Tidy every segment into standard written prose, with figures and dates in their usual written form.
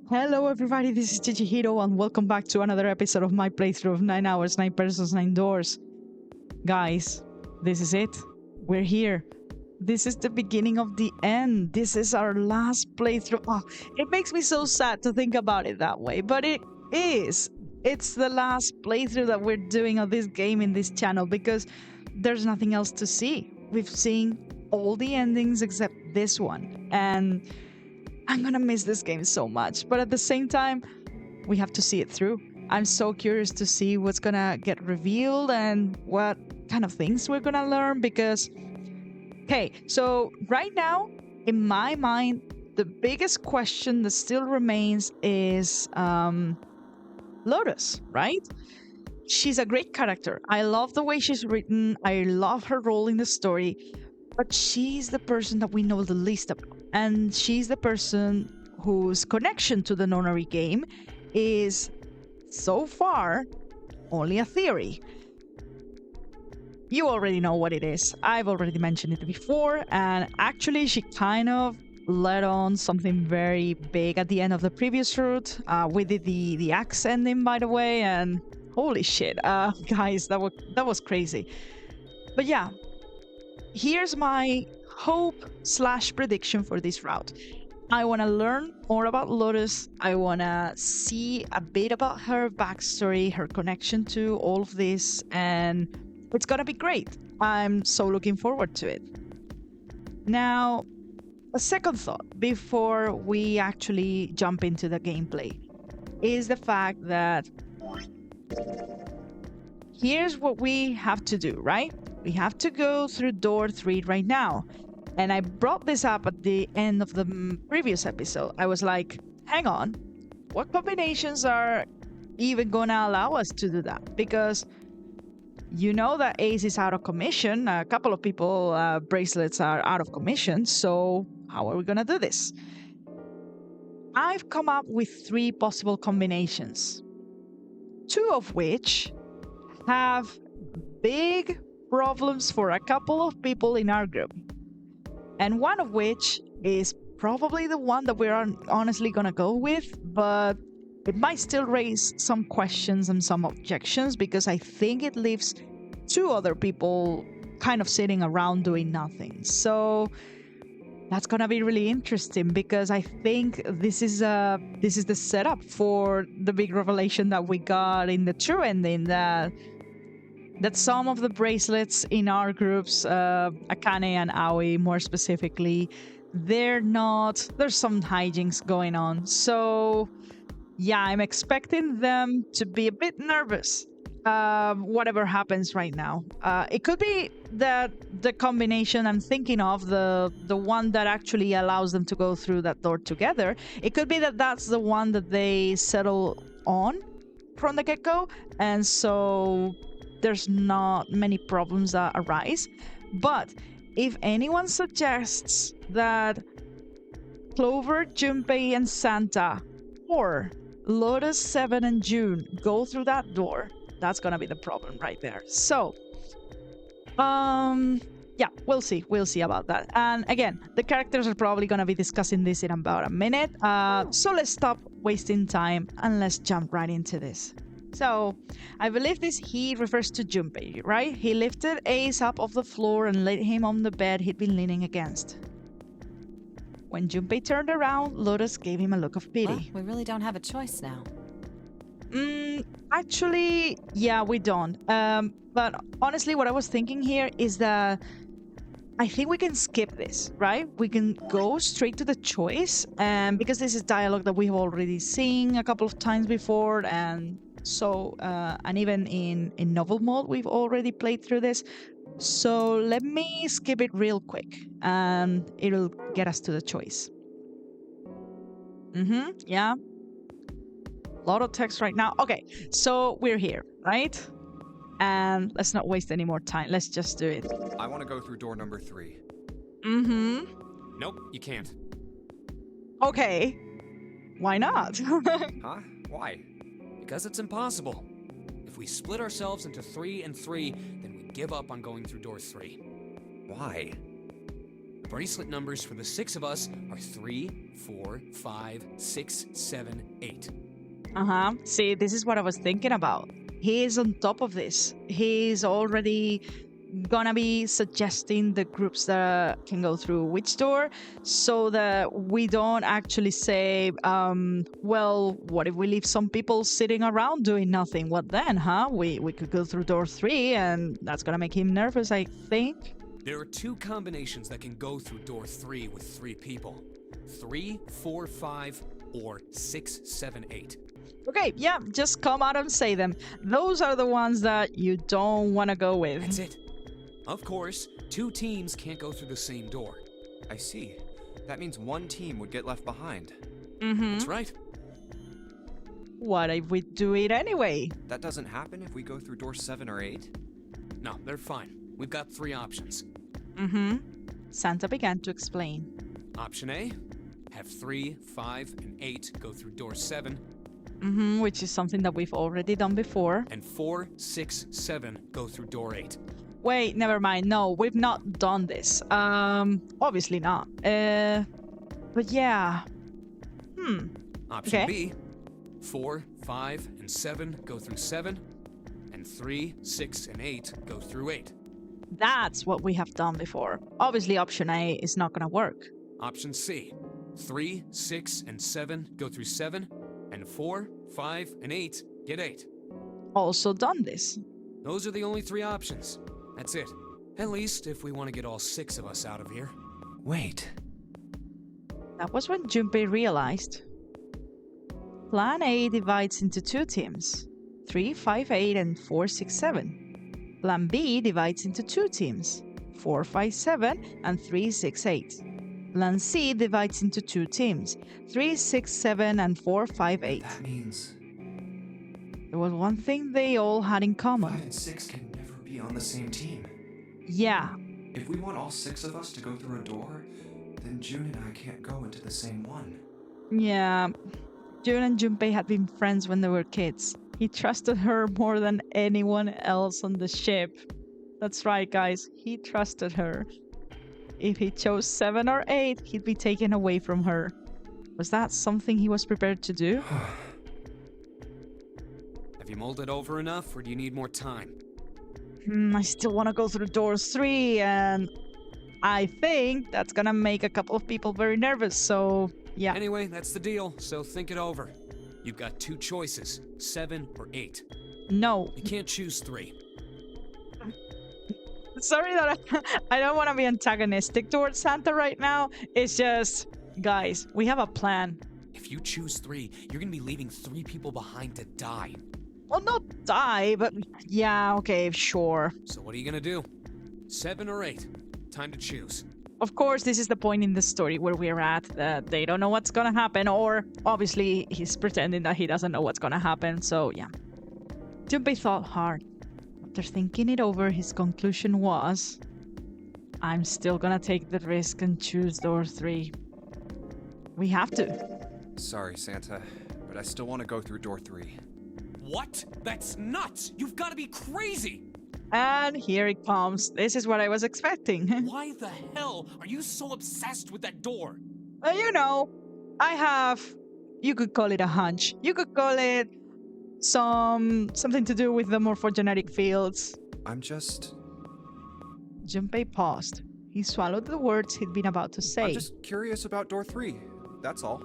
Hello, everybody. This is Chichihiro, and welcome back to another episode of my playthrough of 9 Hours, 9 Persons, 9 Doors. Guys, this is it. We're here. This is the beginning of the end. This is our last playthrough. Oh, it makes me so sad to think about it that way, but it is. It's the last playthrough that we're doing of this game in this channel because there's nothing else to see. We've seen all the endings except this one, and I'm gonna miss this game so much, but at the same time, we have to see it through. I'm so curious to see what's gonna get revealed and what kind of things we're gonna learn because, okay, so right now, in my mind, the biggest question that still remains is Lotus, right? She's a great character. I love the way she's written, I love her role in the story, but she's the person that we know the least about. And she's the person whose connection to the Nonary game is, so far, only a theory. You already know what it is. I've already mentioned it before, and actually she kind of led on something very big at the end of the previous route. We did the axe ending, by the way, and holy shit, guys, that was crazy. But yeah, here's my hope/prediction for this route. I want to learn more about Lotus. I want to see a bit about her backstory, her connection to all of this, and it's gonna be great. I'm so looking forward to it. Now, a second thought before we actually jump into the gameplay is the fact that here's what we have to do, right? We have to go through door 3 right now. And I brought this up at the end of the previous episode. I was like, hang on, what combinations are even gonna allow us to do that? Because you know that Ace is out of commission. A couple of people bracelets are out of commission. So how are we gonna do this? I've come up with 3 possible combinations, 2 of which have big problems for a couple of people in our group. And one of which is probably the one that we're honestly gonna go with, but it might still raise some questions and some objections because I think it leaves 2 other people kind of sitting around doing nothing. So that's gonna be really interesting because I think this is the setup for the big revelation that we got in the true ending, that some of the bracelets in our groups, Akane and Aoi more specifically, there's some hijinks going on. So yeah, I'm expecting them to be a bit nervous, whatever happens right now. It could be that the combination I'm thinking of, the one that actually allows them to go through that door together, it could be that that's the one that they settle on from the get-go, and so there's not many problems that arise. But if anyone suggests that Clover, Junpei, and Santa, or Lotus, 7, and June go through that door, that's gonna be the problem right there. So, yeah, we'll see about that. And again, the characters are probably gonna be discussing this in about a minute. So let's stop wasting time and let's jump right into this. So, I believe this he refers to Junpei, right? He lifted Ace up off the floor and laid him on the bed he'd been leaning against. When Junpei turned around, Lotus gave him a look of pity. Well, we really don't have a choice now. Actually, yeah, we don't. But honestly, what I was thinking here is that I think we can skip this, right? We can go straight to the choice, and because this is dialogue that we've already seen a couple of times before, and so, and even in novel mode, we've already played through this. So let me skip it real quick, and it'll get us to the choice. Yeah. A lot of text right now. Okay, so we're here, right? And let's not waste any more time. Let's just do it. I want to go through door number 3. Nope, you can't. Okay. Why not? Huh? Why? Because it's impossible. If we split ourselves into 3 and 3, then we give up on going through door 3. Why? Bracelet numbers for the 6 of us are 3, 4, 5, 6, 7, 8. See, this is what I was thinking about. He is on top of this. He's already gonna be suggesting the groups that can go through which door, so that we don't actually say, well, what if we leave some people sitting around doing nothing? What then, huh? We could go through door 3, and that's gonna make him nervous, I think. There are 2 combinations that can go through door 3 with 3 people. 3, 4, 5, or 6, 7, 8. Okay, yeah, just come out and say them. Those are the ones that you don't want to go with. That's it. Of course, 2 teams can't go through the same door. I see. That means one team would get left behind. That's right. What if we do it anyway? That doesn't happen if we go through door 7 or 8? No, they're fine. We've got 3 options. Santa began to explain. Option A, have 3, 5, and 8 go through door 7. Which is something that we've already done before. And 4, 6, 7 go through door 8. Wait, never mind. No, we've not done this. Obviously not. But yeah. Option Okay. B, 4, 5, and 7 go through 7. And 3, 6, and 8 go through 8. That's what we have done before. Obviously, option A is not gonna work. Option C, 3, 6, and 7 go through 7. And 4, 5, and 8 get 8. Also done this. Those are the only 3 options. That's it. At least if we want to get all 6 of us out of here. Wait. That was when Junpei realized. Plan A divides into 2 teams. 3, 5, 8, and 4, 6, 7. Plan B divides into 2 teams. 4, 5, 7, and 3, 6, 8. Plan C divides into 2 teams. 3, 6, 7, and 4, 5, 8. That means There was one thing they all had in 5 common. and 6 can never be on the same team. Yeah, If we want all 6 of us to go through a door, then June and I can't go into the same one. yeah. Jun and Junpei had been friends when they were kids. He trusted her more than anyone else on the ship. That's right, guys. He trusted her. If he chose 7 or 8, he'd be taken away from her. Was that something he was prepared to do? Have you mulled it over enough, or do you need more time? I still want to go through door 3, and I think that's gonna make a couple of people very nervous, so yeah. Anyway, that's the deal, so think it over. You've got 2 choices, 7 or 8. No. You can't choose 3. Sorry that I don't want to be antagonistic towards Santa right now. It's just, guys, we have a plan. If you choose 3, you're gonna be leaving 3 people behind to die. Well, not die, but yeah, okay, sure. So what are you gonna do? 7 or 8? Time to choose. Of course, this is the point in the story where we're at, that they don't know what's gonna happen, or obviously he's pretending that he doesn't know what's gonna happen, so yeah. Junpei thought hard. After thinking it over, his conclusion was, I'm still gonna take the risk and choose door 3. We have to. Sorry, Santa, but I still want to go through door 3. What? That's nuts! You've gotta be crazy! And here it comes. This is what I was expecting. Why the hell are you so obsessed with that door? You know, I have, you could call it a hunch. You could call it something to do with the morphogenetic fields. I'm just... Junpei paused. He swallowed the words he'd been about to say. I'm just curious about door 3. That's all.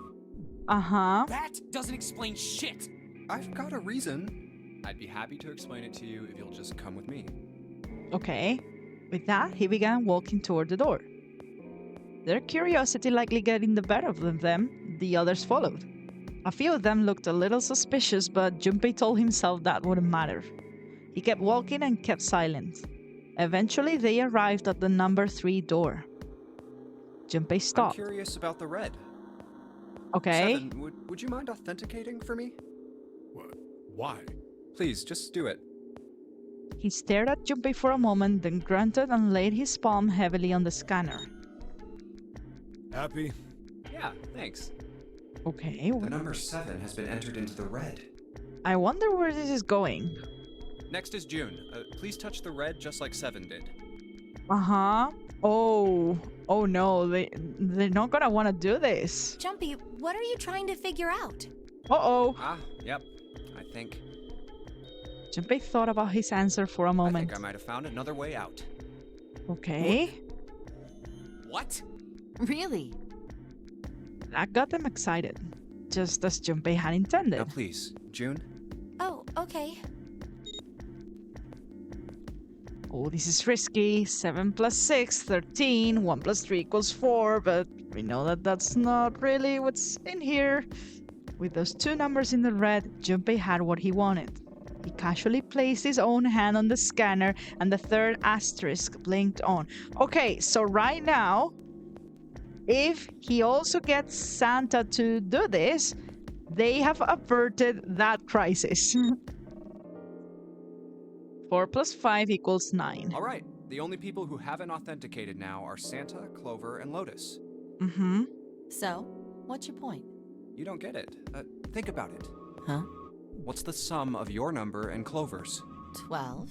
Uh-huh. That doesn't explain shit! I've got a reason. I'd be happy to explain it to you if you'll just come with me. Okay. With that, he began walking toward the door. Their curiosity likely getting the better of them, the others followed. A few of them looked a little suspicious, but Junpei told himself that wouldn't matter. He kept walking and kept silent. Eventually, they arrived at the number 3 door. Junpei stopped. I'm curious about the red. Okay. 7, would you mind authenticating for me? Why? Please, just do it. He stared at Junpei for a moment, then grunted and laid his palm heavily on the scanner. Happy? Yeah, thanks. Okay. The number 7 has been entered into the red. I wonder where this is going. Next is June. Please touch the red just like 7 did. Uh-huh. Oh. Oh no, they're not gonna want to do this. Junpei, what are you trying to figure out? Uh-oh. Yep. I think Junpei thought about his answer for a moment. I might have found another way out. Okay. What? Really? That got them excited, just as Junpei had intended. Now please, June. Oh, okay. Oh, this is risky. 7 plus 6, 13. 1 plus 3 equals 4, but we know that that's not really what's in here. With those two numbers in the red, Junpei had what he wanted. He casually placed his own hand on the scanner, and the third asterisk blinked on. Okay, so right now, if he also gets Santa to do this, they have averted that crisis. 4 plus 5 equals 9. All right. The only people who haven't authenticated now are Santa, Clover, and Lotus. Mm-hmm. So, what's your point? You don't get it. Think about it. Huh? What's the sum of your number and Clover's? 12.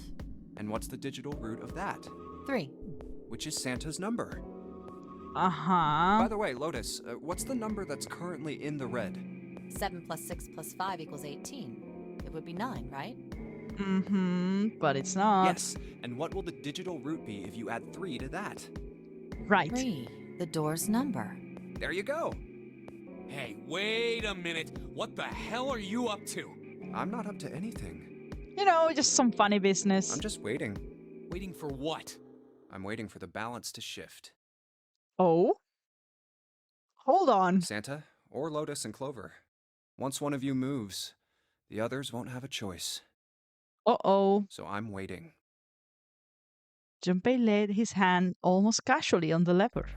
And what's the digital root of that? 3. Which is Santa's number. Uh-huh. By the way, Lotus, what's the number that's currently in the red? 7 plus 6 plus 5 equals 18. It would be 9, right? Mm-hmm. But it's not. Yes. And what will the digital root be if you add 3 to that? Right. 3. The door's number. There you go. Hey, wait a minute. What the hell are you up to? I'm not up to anything. You know, just some funny business. I'm just waiting. Waiting for what? I'm waiting for the balance to shift. Oh? Hold on. Santa, or Lotus and Clover. Once one of you moves, the others won't have a choice. Uh-oh. So I'm waiting. Junpei laid his hand almost casually on the lever.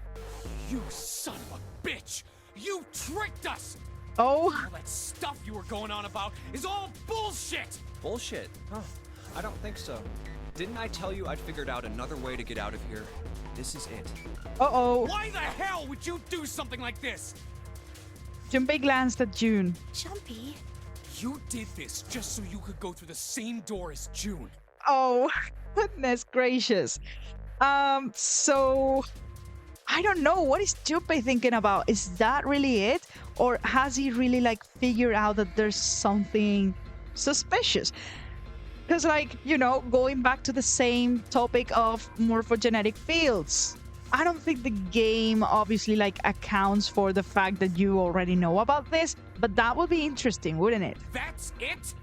You son of a bitch! You tricked us! Oh? All that stuff you were going on about is all bullshit! Bullshit. Huh. I don't think so. Didn't I tell you I'd figured out another way to get out of here? This is it. Uh-oh. Why the hell would you do something like this? Junpei glanced at June. Junpei? You did this just so you could go through the same door as June. Oh, goodness gracious. So... I don't know. What is Junpei thinking about? Is that really it? Or has he really, figured out that there's something suspicious? Because, going back to the same topic of morphogenetic fields, I don't think the game obviously, accounts for the fact that you already know about this, but that would be interesting, wouldn't it? That's it?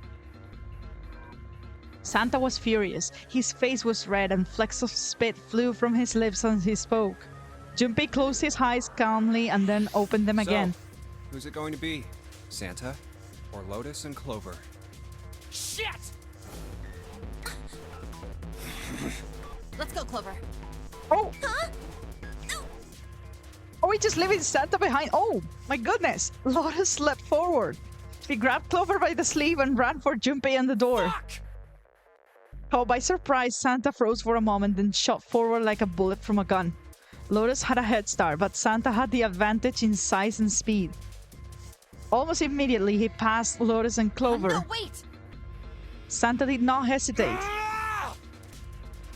Santa was furious. His face was red and flecks of spit flew from his lips as he spoke. Junpei closed his eyes calmly and then opened them again. Who's it going to be? Santa or Lotus and Clover? Shit! Let's go, Clover. Oh! Huh? Oh, we just leaving Santa behind. Oh, my goodness. Lotus leapt forward. He grabbed Clover by the sleeve and ran for Junpei and the door. Fuck! Caught by surprise, Santa froze for a moment, then shot forward like a bullet from a gun. Lotus had a head start, but Santa had the advantage in size and speed. Almost immediately, he passed Lotus and Clover. No, wait! Santa did not hesitate. Ah!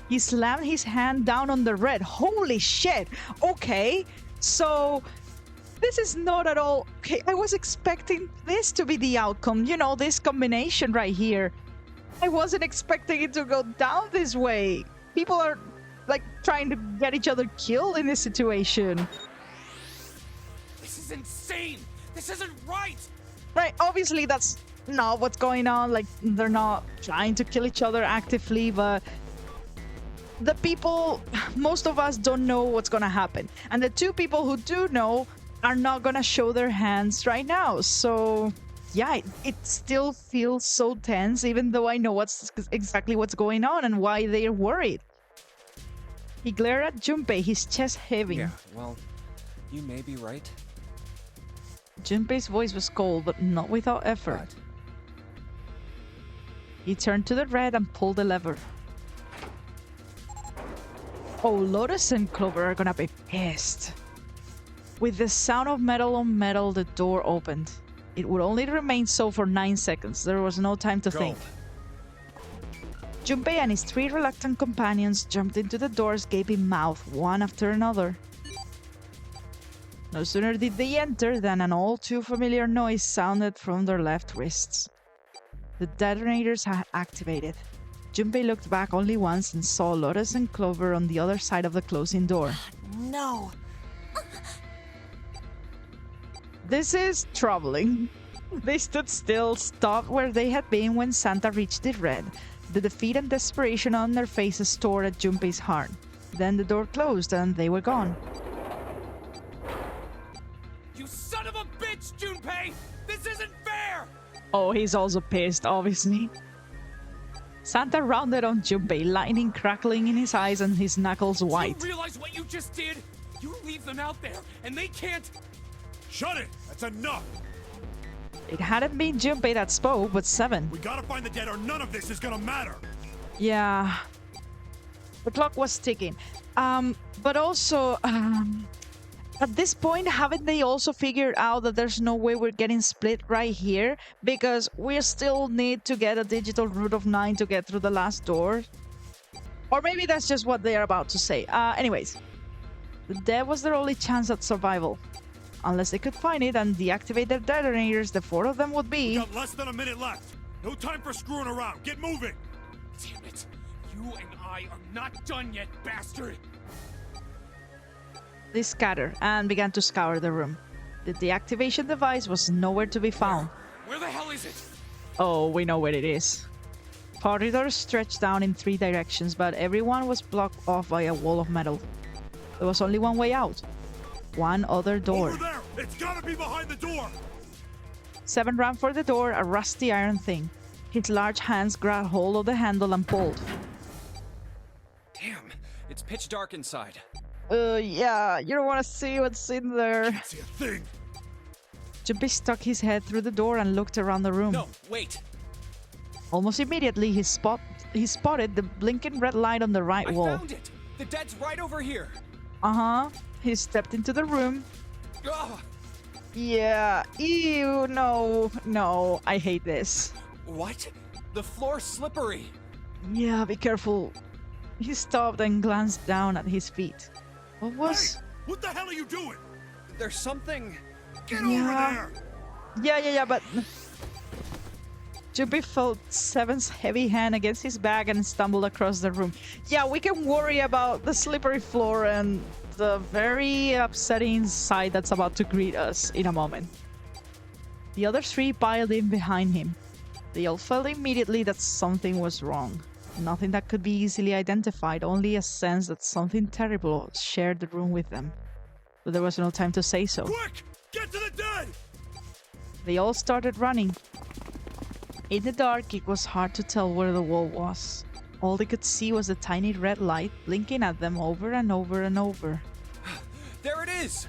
He slammed his hand down on the red. Holy shit! Okay, so this is not at all... Okay, I was expecting this to be the outcome. You know, this combination right here. I wasn't expecting it to go down this way. People are, trying to get each other killed in this situation. This is insane! This isn't right! Right, obviously that's not what's going on. They're not trying to kill each other actively, but the people, most of us don't know what's gonna happen. And the two people who do know are not gonna show their hands right now. So yeah, it still feels so tense, even though I know exactly what's going on and why they're worried. He glared at Junpei, his chest heaving. Yeah, well, you may be right. Junpei's voice was cold, but not without effort. But He turned to the red and pulled the lever. Oh, Lotus and Clover are gonna be pissed. With the sound of metal on metal, the door opened. It would only remain so for 9 seconds. There was no time to think. Junpei and his 3 reluctant companions jumped into the door's gaping mouth, one after another. No sooner did they enter than an all too familiar noise sounded from their left wrists. The detonators had activated. Junpei looked back only once and saw Lotus and Clover on the other side of the closing door. No. This is troubling. They stood still, stopped where they had been when Santa reached the red. The defeat and desperation on their faces tore at Junpei's heart. Then the door closed and they were gone. You son of a bitch, Junpei! This isn't fair! Oh, he's also pissed, obviously. Santa rounded on Junpei, lightning crackling in his eyes and his knuckles white. Do you realize what you just did? You leave them out there, and they can't... Shut it! That's enough! It hadn't been Junpei that spoke, but Seven. We gotta find the dead or none of this is gonna matter! Yeah. The clock was ticking. But also, at this point, haven't they also figured out that there's no way we're getting split right here? Because we still need to get a digital root of 9 to get through the last door. Or maybe that's just what they are about to say. Anyways, the dead was their only chance at survival. Unless they could find it and deactivate their detonators, the 4 of them would We be... got less than a minute left! No time for screwing around! Get moving! Damn it! You and I are not done yet, bastard! They scattered and began to scour the room. The deactivation device was nowhere to be found. Where the hell is it? Oh, we know where it is. Corridors stretched down in 3 directions, but everyone was blocked off by a wall of metal. There was only one way out. One other door. Over there! It's gotta be behind the door! Seven ran for the door, a rusty iron thing. His large hands grabbed hold of the handle and pulled. Damn, it's pitch dark inside. Yeah, you don't want to see what's in there. Can't see a thing! Junpei stuck his head through the door and looked around the room. No, wait! Almost immediately, he spotted the blinking red light on the right I wall. found it! The dead's right over here! Uh-huh. He stepped into the room. Ugh. Yeah. Ew, no, I hate this. What? The floor's slippery! Yeah, be careful. He stopped and glanced down at his feet. What was... Hey! What the hell are you doing? There's something... Get Yeah. over there! Yeah, but... Junpei felt Seven's heavy hand against his back and stumbled across the room. Yeah, we can worry about the slippery floor and the very upsetting sight that's about to greet us in a moment. The other 3 piled in behind him. They all felt immediately that something was wrong. Nothing that could be easily identified, only a sense that something terrible shared the room with them. But there was no time to say so. Quick! Get to the dead! They all started running. In the dark, it was hard to tell where the wall was. All they could see was a tiny red light blinking at them over and over and over. There it is!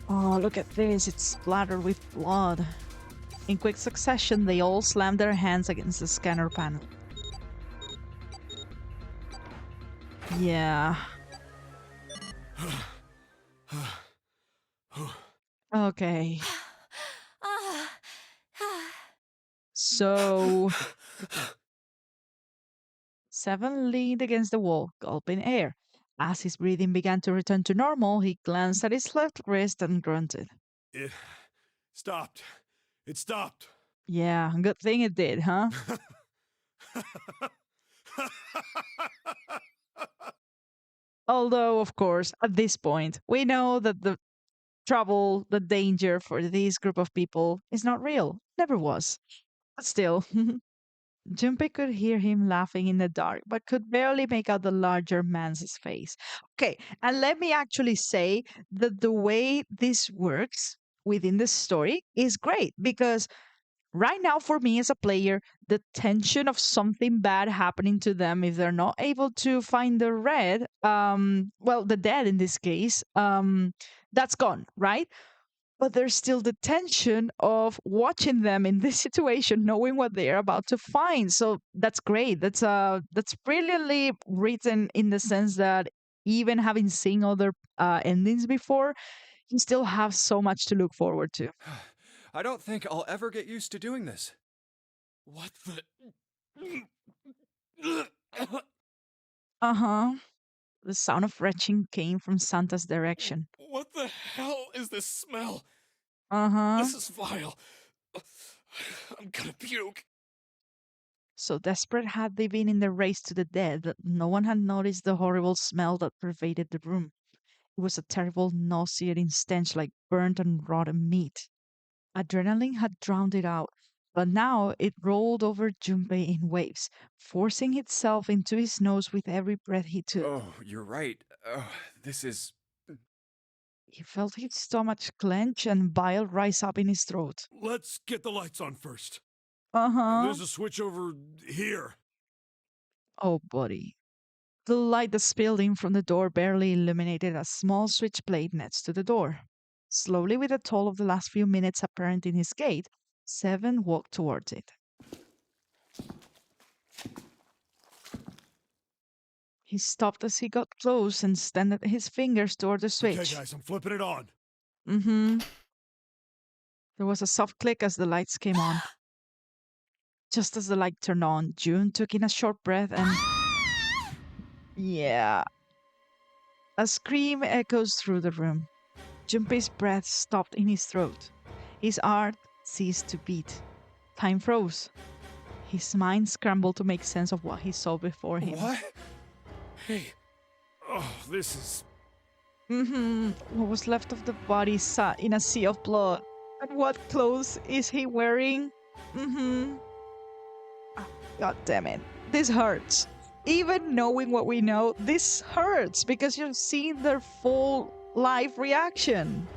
Oh, look at this, it's splattered with blood. In quick succession, they all slammed their hands against the scanner panel. Yeah. Okay. So... Seven leaned against the wall, gulping air. As his breathing began to return to normal, he glanced at his left wrist and grunted. It stopped. It stopped. Yeah, good thing it did, huh? Although, of course, at this point, we know that the trouble, the danger for this group of people is not real. Never was. But still, Junpei could hear him laughing in the dark, but could barely make out the larger man's face. Okay, and let me actually say that the way this works within the story is great because right now, for me as a player, the tension of something bad happening to them if they're not able to find the red, well, the dead in this case, that's gone, right? But there's still the tension of watching them in this situation, knowing what they're about to find. So that's great. That's brilliantly written in the sense that even having seen other endings before, you still have so much to look forward to. I don't think I'll ever get used to doing this. What the... Uh-huh. The sound of retching came from Santa's direction. What the hell is this smell? Uh-huh. This is vile. I'm gonna puke. So desperate had they been in their race to the dead that no one had noticed the horrible smell that pervaded the room. It was a terrible, nauseating stench like burnt and rotten meat. Adrenaline had drowned it out, but now it rolled over Junpei in waves, forcing itself into his nose with every breath he took. Oh, you're right. This is... He felt his stomach clench and bile rise up in his throat. Let's get the lights on first. Uh-huh. There's a switch over here. Oh, buddy. The light that spilled in from the door barely illuminated a small switchblade next to the door. Slowly, with the toll of the last few minutes apparent in his gait, Seven walked towards it. He stopped as he got close and extended his fingers toward the switch. Okay, guys, I'm flipping it on. Mm-hmm. There was a soft click as the lights came on. Just as the light turned on, June took in a short breath and... Yeah. A scream echoes through the room. Junpei's breath stopped in his throat. His heart ceased to beat. Time froze. His mind scrambled to make sense of what he saw before him. What? Hey. Oh, this is... What was left of the body sat in a sea of blood. And what clothes is he wearing? God damn it. This hurts. Even knowing what we know, this hurts because you've seen their full life reaction.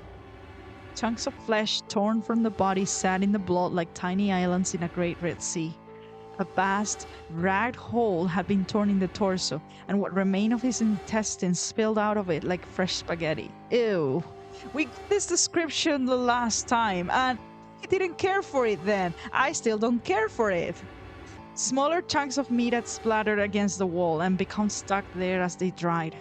Chunks of flesh torn from the body sat in the blood like tiny islands in a great Red Sea. A vast, ragged hole had been torn in the torso, and what remained of his intestines spilled out of it like fresh spaghetti. Ew. We got this description the last time, and I didn't care for it then. I still don't care for it. Smaller chunks of meat had splattered against the wall and become stuck there as they dried.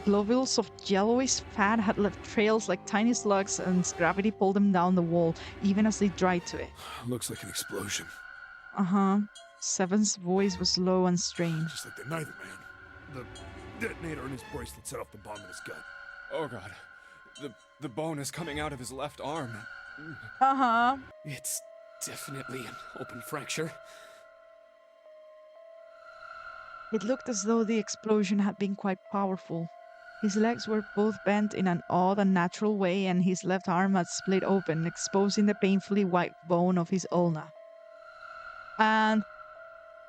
Globules of yellowish fat had left trails like tiny slugs, and gravity pulled them down the wall, even as they dried to it. Looks like an explosion. Uh-huh. Seven's voice was low and strained. Just like the Knife Man. The detonator in his bracelet set off the bomb in his gut. Oh god. The bone is coming out of his left arm. Uh-huh. It's definitely an open fracture. It looked as though the explosion had been quite powerful. His legs were both bent in an odd, unnatural way, and his left arm had split open, exposing the painfully white bone of his ulna. And,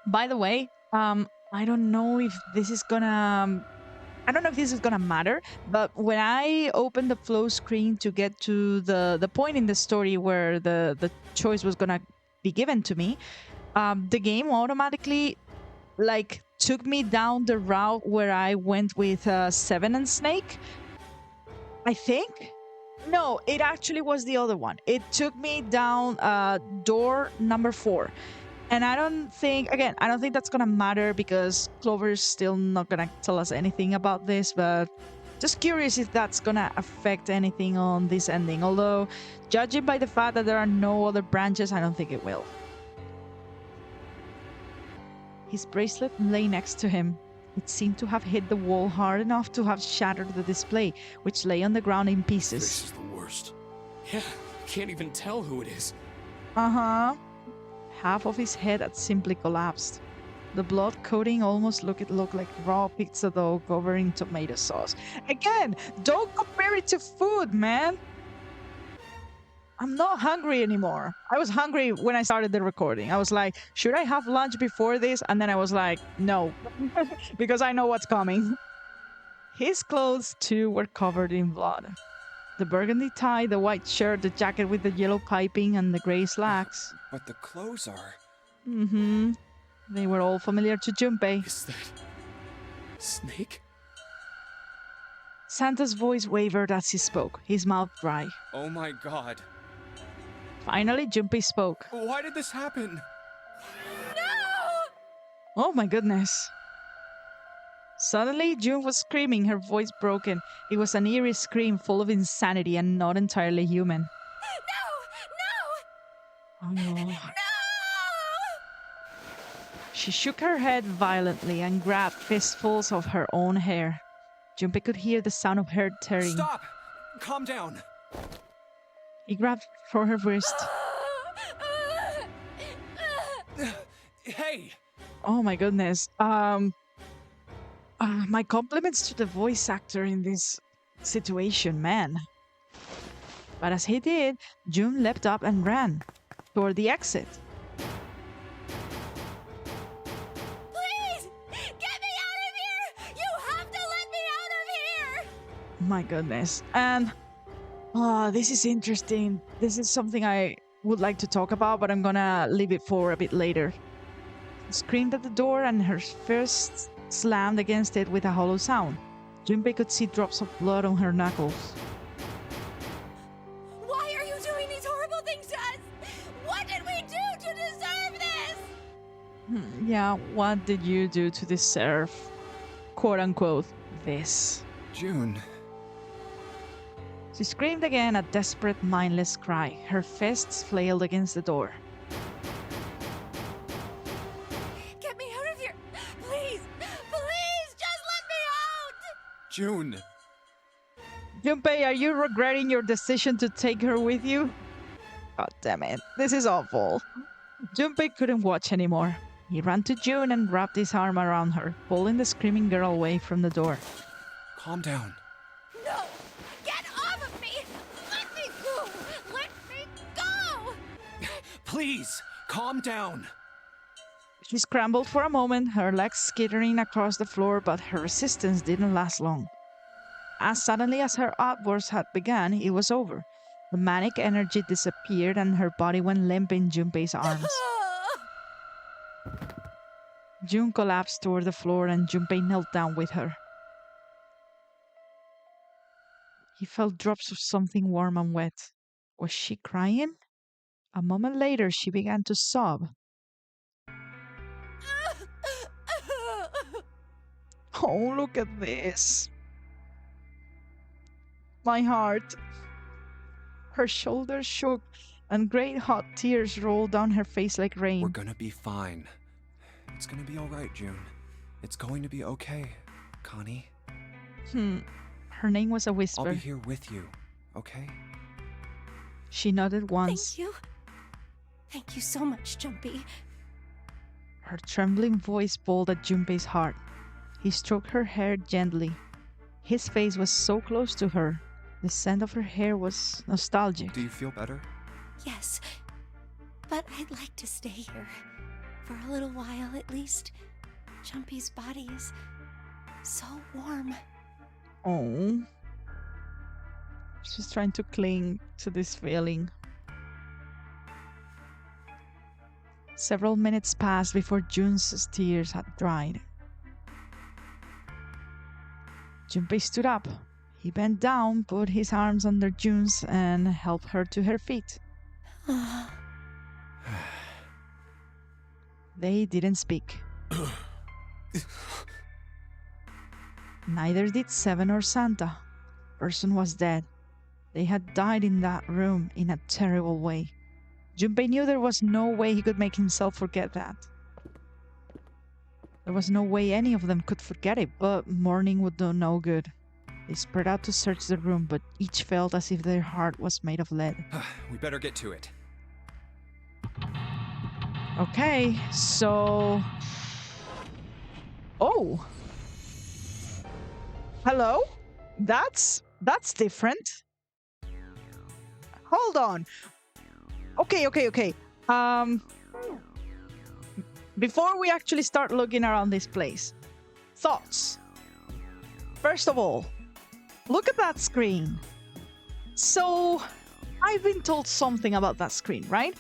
by the way, I don't know if this is gonna matter, but when I opened the flow screen to get to the point in the story where the choice was gonna be given to me, the game automatically took me down the route where I went with Seven and Snake. I think. No, it actually was the other one. It took me down door number 4. And I don't think that's gonna matter because Clover's still not gonna tell us anything about this, but just curious if that's gonna affect anything on this ending. Although, judging by the fact that there are no other branches, I don't think it will. His bracelet lay next to him. It seemed to have hit the wall hard enough to have shattered the display, which lay on the ground in pieces. This is the worst. Yeah, can't even tell who it is. Uh-huh. Half of his head had simply collapsed. The blood coating almost looked like raw pizza dough covered in tomato sauce. Again, don't compare it to food, man! I'm not hungry anymore. I was hungry when I started the recording. I was like, should I have lunch before this? And then I was like, no, because I know what's coming. His clothes, too, were covered in blood. The burgundy tie, the white shirt, the jacket with the yellow piping, and the gray slacks. But the clothes are... They were all familiar to Junpei. Is that... Snake? Santa's voice wavered as he spoke, his mouth dry. Oh my god. Finally, Junpei spoke. Why did this happen? Oh my goodness. Suddenly, June was screaming, her voice broken. It was an eerie scream full of insanity and not entirely human. No! Oh no. She shook her head violently and grabbed fistfuls of her own hair. Junpei could hear the sound of her tearing. Stop! Calm down. He grabbed for her wrist. Hey! Oh my goodness. My compliments to the voice actor in this situation, man. But as he did, June leapt up and ran toward the exit. Please! Get me out of here! You have to let me out of here! My goodness. And this is interesting. This is something I would like to talk about, but I'm gonna leave it for a bit later. She screamed at the door and her fist slammed against it with a hollow sound. Junpei could see drops of blood on her knuckles. Why are you doing these horrible things to us? What did we do to deserve this? Yeah, what did you do to deserve, quote unquote, this? June. She screamed again, a desperate, mindless cry. Her fists flailed against the door. Get me out of here! Please! Please! Just let me out! June! Junpei, are you regretting your decision to take her with you? God damn it. This is awful. Junpei couldn't watch anymore. He ran to June and wrapped his arm around her, pulling the screaming girl away from the door. Calm down. No! Get off of me! Let me go! Let me go! Please, calm down. She scrambled for a moment, her legs skittering across the floor, but her resistance didn't last long. As suddenly as her outburst had begun, it was over. The manic energy disappeared and her body went limp in Junpei's arms. June collapsed toward the floor and Junpei knelt down with her. He felt drops of something warm and wet. Was she crying? A moment later, she began to sob. Oh, look at this. My heart. Her shoulders shook and great hot tears rolled down her face like rain. We're gonna be fine. It's gonna be alright, June. It's going to be okay, Connie. Her name was a whisper. I'll be here with you, okay? She nodded once. Thank you. Thank you so much, Junpei. Her trembling voice pulled at Junpei's heart. He stroked her hair gently. His face was so close to her. The scent of her hair was nostalgic. Do you feel better? Yes, but I'd like to stay here. For a little while, at least. Junpei's body is so warm. Oh. She's trying to cling to this feeling. Several minutes passed before June's tears had dried. Junpei stood up. He bent down, put his arms under June's, and helped her to her feet. They didn't speak. Neither did Seven or Santa. Person was dead. They had died in that room in a terrible way. Junpei knew there was no way he could make himself forget that. There was no way any of them could forget it, but mourning would do no good. They spread out to search the room, but each felt as if their heart was made of lead. We better get to it. Okay, so... Oh! Hello? That's different. Hold on. Okay. Before we actually start looking around this place, thoughts. First of all, look at that screen. So, I've been told something about that screen, right?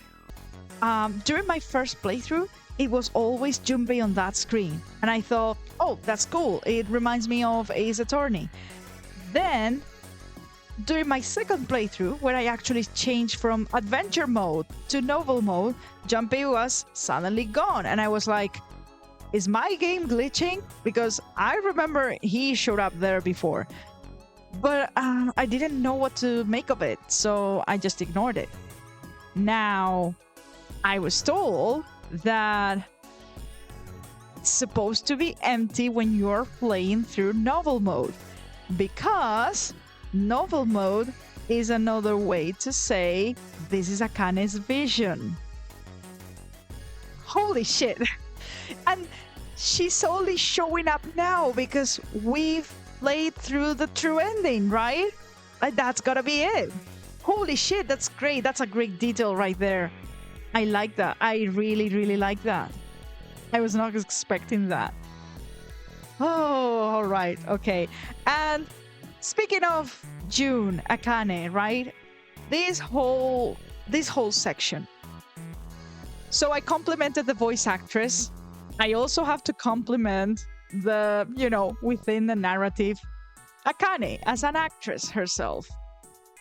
During my first playthrough, it was always Junpei on that screen. And I thought, oh, that's cool. It reminds me of Ace Attorney. Then, during my second playthrough, where I actually changed from adventure mode to novel mode, Junpei was suddenly gone. And I was like, is my game glitching? Because I remember he showed up there before. But I didn't know what to make of it, so I just ignored it. Now, I was told that it's supposed to be empty when you're playing through novel mode. because novel mode is another way to say this is Akane's vision. Holy shit. And she's only showing up now because we've played through the true ending, right? Like, that's gotta be it. Holy shit, that's great. That's a great detail right there. I like that. I really, really like that. I was not expecting that. Oh, all right. Okay. And speaking of June, Akane, right? This whole section. So I complimented the voice actress. I also have to compliment the, within the narrative, Akane as an actress herself.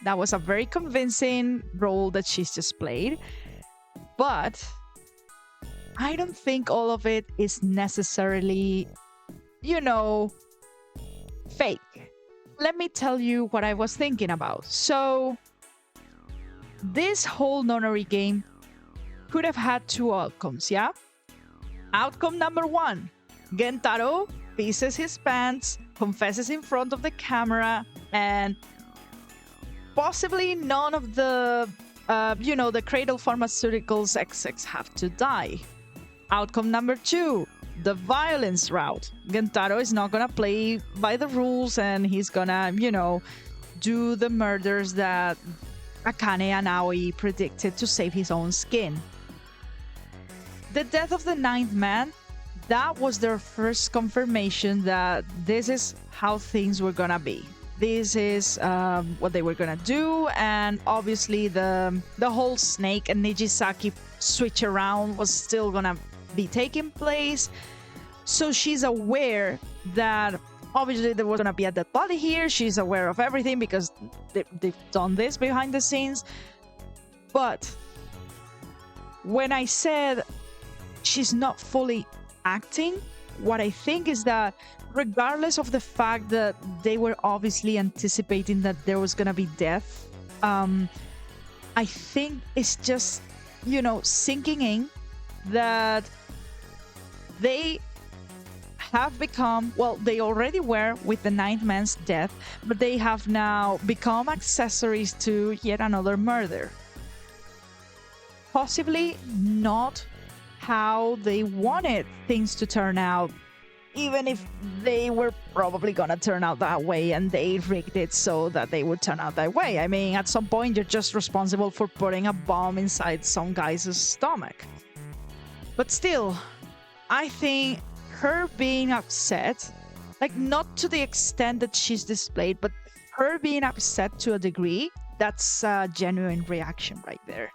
That was a very convincing role that she's just played. But I don't think all of it is necessarily, fake. Let me tell you what I was thinking about. So, this whole Nonary game could have had two outcomes, yeah? Outcome number one, Gentaro pisses his pants, confesses in front of the camera, and possibly none of the, the Cradle Pharmaceuticals execs have to die. Outcome number two, the violence route. Gentaro is not gonna play by the rules and he's gonna, do the murders that Akane and Aoi predicted to save his own skin. The death of the ninth man, that was their first confirmation that this is how things were gonna be. This is what they were gonna do, and obviously the whole Snake and Nijisaki switch around was still gonna be taking place. So she's aware that obviously there was gonna be a dead body here. She's aware of everything because they've done this behind the scenes. But when I said she's not fully acting, what I think is that regardless of the fact that they were obviously anticipating that there was gonna be death, I think it's just, sinking in that they have become, well, they already were with the ninth man's death, but they have now become accessories to yet another murder. Possibly not how they wanted things to turn out, even if they were probably gonna turn out that way and they rigged it so that they would turn out that way. I mean, at some point you're just responsible for putting a bomb inside some guy's stomach. But still, I think her being upset, like not to the extent that she's displayed, but her being upset to a degree, that's a genuine reaction right there.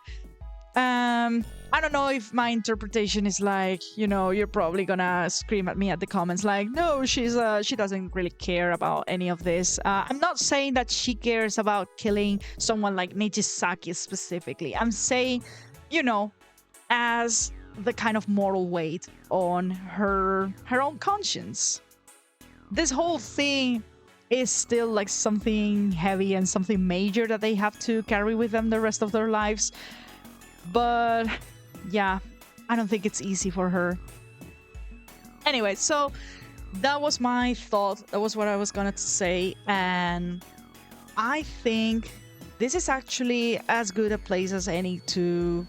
I don't know if my interpretation is like, you're probably gonna scream at me at the comments like, no, she doesn't really care about any of this. I'm not saying that she cares about killing someone like Nijisaki specifically. I'm saying, as the kind of moral weight on her own conscience. This whole thing is still like something heavy and something major that they have to carry with them the rest of their lives. But yeah, I don't think it's easy for her. Anyway, so that was my thought. That was what I was gonna say. And I think this is actually as good a place as any to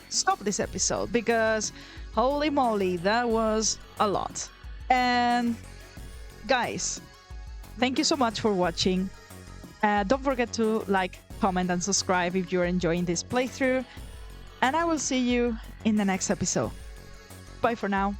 stop this episode, because holy moly, that was a lot. And guys, thank you so much for watching. Don't forget to like, comment, and subscribe if you're enjoying this playthrough. And I will see you in the next episode. Bye for now.